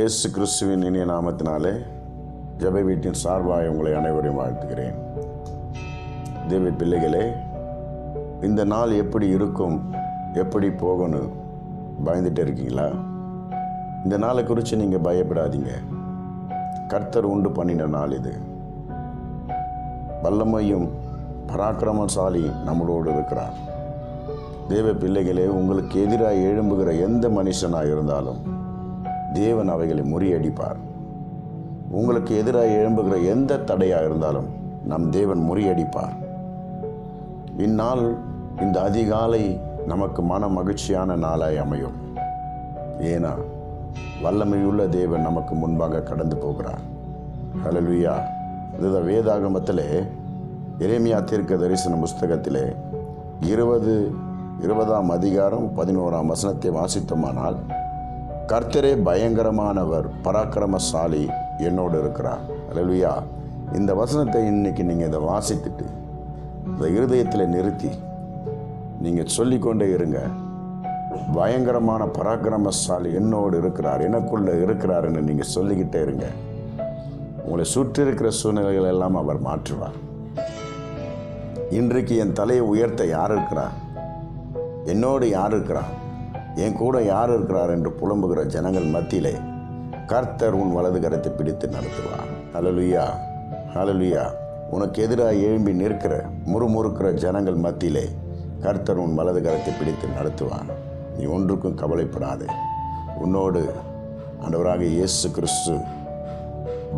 இயேசு கிறிஸ்துவின் இனிய நாமத்தினாலே ஜெப வீட்டின் சார்பாக உங்களை அனைவரையும் வாழ்த்துகிறேன். தேவ பிள்ளைகளே, இந்த நாள் எப்படி இருக்கும், எப்படி போகணும் பயந்துட்டு இருக்கீங்களா? இந்த நாளை குறித்து நீங்கள் பயப்படாதீங்க. கர்த்தர் உண்டு பண்ணின நாள் இது. வல்லமையும் பராக்கிரமசாலி நம்மளோடு இருக்கிறார். தேவ பிள்ளைகளே, உங்களுக்கு எதிராக எழும்புகிற எந்த மனுஷனாக இருந்தாலும் தேவன் அவைகளை முறியடிப்பார். உங்களுக்கு எதிராக எழும்புகிற எந்த தடையாக இருந்தாலும் நம் தேவன் முறியடிப்பார். இந்நாள், இந்த அதிகாலை நமக்கு மன மகிழ்ச்சியான நாளாய் அமையும். ஏன்னா வல்லமையுள்ள தேவன் நமக்கு முன்பாக கடந்து போகிறார். ஹல்லேலூயா. இதுதான் வேதாகமத்திலே எரேமியா தீர்க்க தரிசன புஸ்தகத்திலே 20ஆம் அதிகாரம் 11ஆம் வசனத்தை வாசித்தோமானால், கர்த்தரே பயங்கரமானவர், பராக்கிரமசாலி என்னோடு இருக்கிறார். ஹல்லேலூயா. இந்த வசனத்தை இன்னைக்கு நீங்கள் இதை வாசித்துட்டு இந்த இருதயத்தில் நிறுத்தி நீங்கள் சொல்லிக்கொண்டே இருங்க. பயங்கரமான பராக்கிரமசாலி என்னோடு இருக்கிறார், எனக்குள்ள இருக்கிறாருன்னு நீங்கள் சொல்லிக்கிட்டே இருங்க. உங்களை சுற்றி இருக்கிற சூழ்நிலைகள் எல்லாம் அவர் மாற்றுவார். இன்றைக்கு என் தலையை உயர்த்த யார் இருக்கிறார், என்னோடு யார் இருக்கிறார், என் கூட யார் இருக்கிறார் என்று புலம்புகிற ஜனங்கள் மத்தியிலே கர்த்தர் உன் வலது கரத்தை பிடித்து நடத்துவார். ஹல்லேலூயா, ஹல்லேலூயா. உனக்கு எதிராக எழும்பி நிற்கிற முறுமுறுக்கிற ஜனங்கள் மத்தியிலே கர்த்தர் உன் வலது கரத்தை பிடித்து நடத்துவார். நீ ஒன்றுக்கும் கவலைப்படாதே. உன்னோடு ஆண்டவராக இயேசு கிறிஸ்து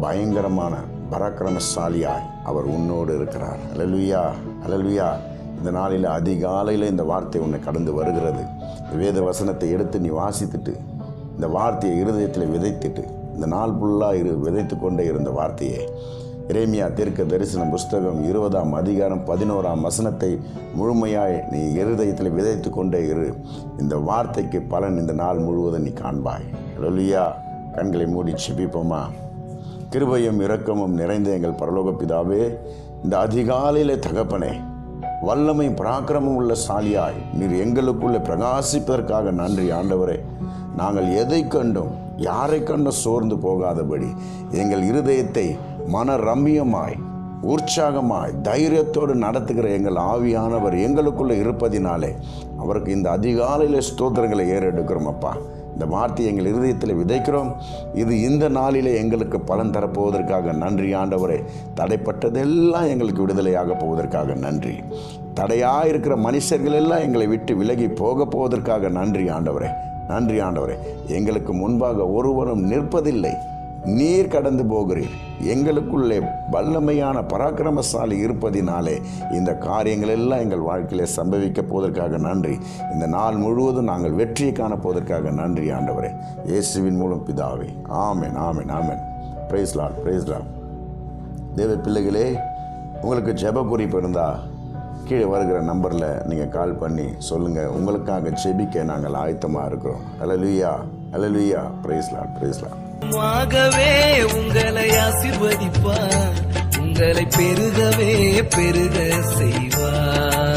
பயங்கரமான பராக்கிரமசாலியாய் அவர் உன்னோடு இருக்கிறார். ஹல்லேலூயா, ஹல்லேலூயா. இந்த நாளில் அதிகாலையில் இந்த வார்த்தை உன்னை கடந்து வருகிறது. வேத வசனத்தை எடுத்து நீ வாசித்துட்டு இந்த வார்த்தையை இருதயத்தில் விதைத்துட்டு இந்த நாள் ஃபுல்லாக விதைத்து கொண்டே இருந்த வார்த்தையை எரேமியா தீர்க்க தரிசன புஸ்தகம் 20ஆம் அதிகாரம் 11ஆம் வசனத்தை முழுமையாய் நீ இருதயத்தில் விதைத்து கொண்டே இரு. இந்த வார்த்தைக்கு பலன் இந்த நாள் முழுவதும் நீ காண்பாய். ஹல்லேலூயா. கண்களை மூடி செபிப்போமா? கிருபையும் இரக்கமும் நிறைந்த எங்கள் பரலோக பிதாவே, இந்த அதிகாலையிலே தகப்பனே, வல்லமை பராக்கிரமம் உள்ள சாலியாய் நீர் எங்களுக்குள்ளே பிரகாசிப்பதற்காக நன்றி ஆண்டவரே. நாங்கள் எதை கண்டும் யாரை கண்டும் சோர்ந்து போகாதபடி எங்கள் இருதயத்தை மன ரம்மியமாய் உற்சாகமாய் தைரியத்தோடு நடத்துகிற எங்கள் ஆவியானவர் எங்களுக்குள்ளே இருப்பதினாலே அவருக்கு இந்த அதிகாலையில் ஸ்தோத்திரங்களை ஏறெடுக்கிறோம் அப்பா. இந்த வார்த்தையை எங்கள் இருதயத்தில் விதைக்கிறோம். இது இந்த நாளிலே எங்களுக்கு பலன் தரப்போவதற்காக நன்றி ஆண்டவரே. தடைப்பட்டதெல்லாம் எங்களுக்கு விடுதலையாக போவதற்காக நன்றி. தடையாக இருக்கிற மனுஷர்கள் எல்லாம் எங்களை விட்டு விலகி போக போவதற்காக நன்றி ஆண்டவரே. நன்றி ஆண்டவரே. எங்களுக்கு முன்பாக ஒருவரும் நிற்பதில்லை, நீர் கடந்து போகிறீர். எங்களுக்குள்ளே வல்லமையான பராக்கிரமசாலி இருப்பதினாலே இந்த காரியங்கள் எல்லாம் எங்கள் வாழ்க்கையிலே சம்பவிக்க போவதற்காக நன்றி. இந்த நாள் முழுவதும் நாங்கள் வெற்றியை காணப்போவதற்காக நன்றி ஆண்டவரே. இயேசுவின் மூலம் பிதாவே. ஆமென், ஆமென், ஆமென். Praise Lord, praise Lord. தேவ பிள்ளைகளே, உங்களுக்கு ஜெப குறிப்பு இருந்தால் கீழே வருகிற நம்பரில் நீங்கள் கால் பண்ணி சொல்லுங்கள். உங்களுக்காக ஜெபிக்க நாங்கள் ஆயத்தமாக இருக்கிறோம். ஹல்லேலூயா, ஹல்லேலூயா. Praise Lord, praise Lord. உங்களை ஆசீர்வதிப்பார், உங்களை பெருகவே பெருக செய்வார்.